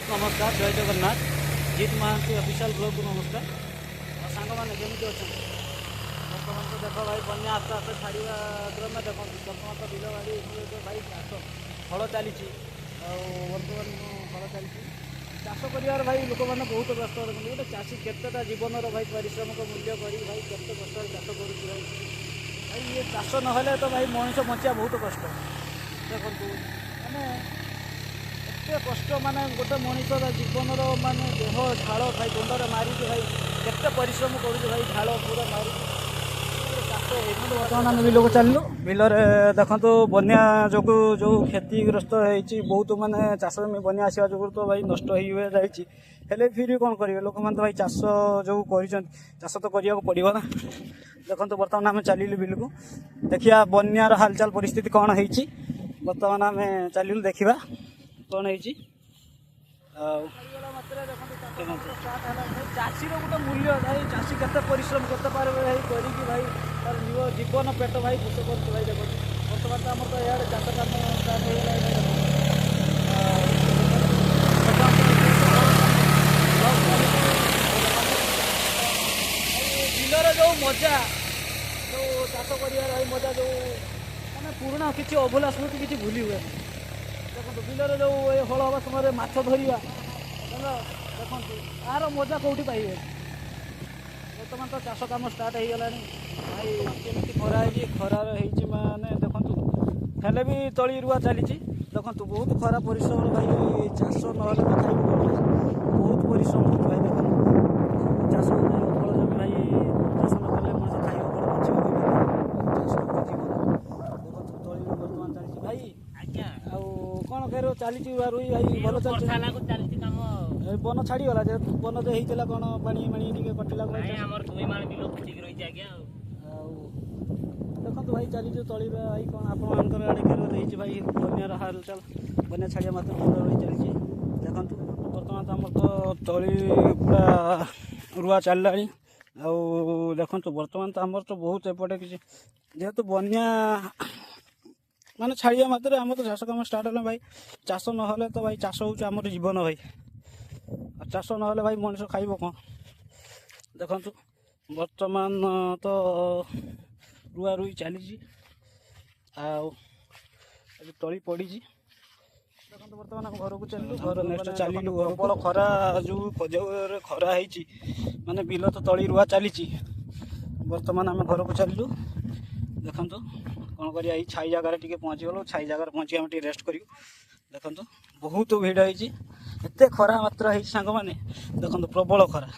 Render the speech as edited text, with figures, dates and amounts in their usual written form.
नमस्कार जय जगन्नाथ जीत Mahanti official blog को नमस्कार और सांग मैंने केमी अच्छा बर्तमान तो देख भाई बन्या आस्ते आस्ते छाड़ा क्रमे देख बर्तमान तो बिल बाड़ी भाई चाष फल चली बर्तमान फल चली चाष कर भाई लोक मैंने बहुत व्यस्त रखते गोटे चाषी केतेटा जीवन भाई परिश्रम को मूल्य कर भाई केते कष्ट चाष कर भाई भाई ये चाष ना तो भाई मनीष बचा बहुत कष्ट देखो मैंने एत कष्ट माने गोटे मनीषर जीवन माने देह झाड़ भाई गुंडे मारिक भाई केते परिश्रम करुच भाई झाड़ पूरा मारी बर्तमान आम बिल को चलू बिल देखो बन्या जो जो क्षतिग्रस्त होती बहुत माने चाष जमी बन्या आसवा जो तो भाई नष्ट हो जाए फिर कौन करेंगे लोक मैंने तो भाई चाष जो कर चाष तो करने पड़ो ना देखो बर्तमान आम चलू बिल को देखिया बन्यार हालचाल परिस्थिति कौन है बर्तमान आम चलू देखा कौन है चाषी गोटे मूल्य भाई चाषी केते परिश्रम करते पारे भाई करी भाई तार जीवन पेट भाई पोष कर भाई देख बर्तमान तो आम तो इे चाष काम स्टार्ट हो बिलर जो मजा जो चाष कर मजा जो मैंने पुराना किसी अभूला स्मृति किसी भूली हुए देखो बिलर जो हल हवा समय माछ धरिया देखो यार मजा कौटी पाइबे बर्तमान तो चाष कम स्टार्ट हो गला भाई केमी खरा खरार माने देखु हेले भी तली रुआ चली देखु बहुत खरा परिश्रम भाई चाष ना तो खाई बहुत परिश्रम हो भाई देखो चाष फल जमी भाई चाष न कले मଣିଷ खाइब देखो तली बर्तमान चली भाई आज्ञा कौन कह चली रुई भाई भल चलती बन छाड़गला बन जो होता कौन पानी माणी कटिला देखो भाई चली तली भाई कौन आपर आड़े खेल भाई बन्यार हालचाल बन्या छाड़िया मात्र रही चली देखु बर्तमान तो आम तो तली पूरा रुआ चलला देखु बर्तमान तो आमर तो बहुत एपटे किसी जेहेतु बन्या माने छाड़िया मात्र आम तो चाष कम स्टार्ट है भाई चाष ना तो भाई चाष हूँ आम जीवन भाई चाष ना भाई मनीष खाइब कौन देखु बर्तमान तो रुआ रुई चली तली पड़ी देखो बर्तमान घर को चलू घर नेक्स्ट चलू प्रबल खरा जो खरा है माने बिल तो तली रुआ चली बर्तमान आम घर को चलू देखु कौन कर छाई जगार टे पहुँची गलु छाई जगार पहुँची आम रेस्ट करूँ देखो बहुत भिड़ होती एत खरा मात्र है सांग मैंने देखो प्रबल खरा।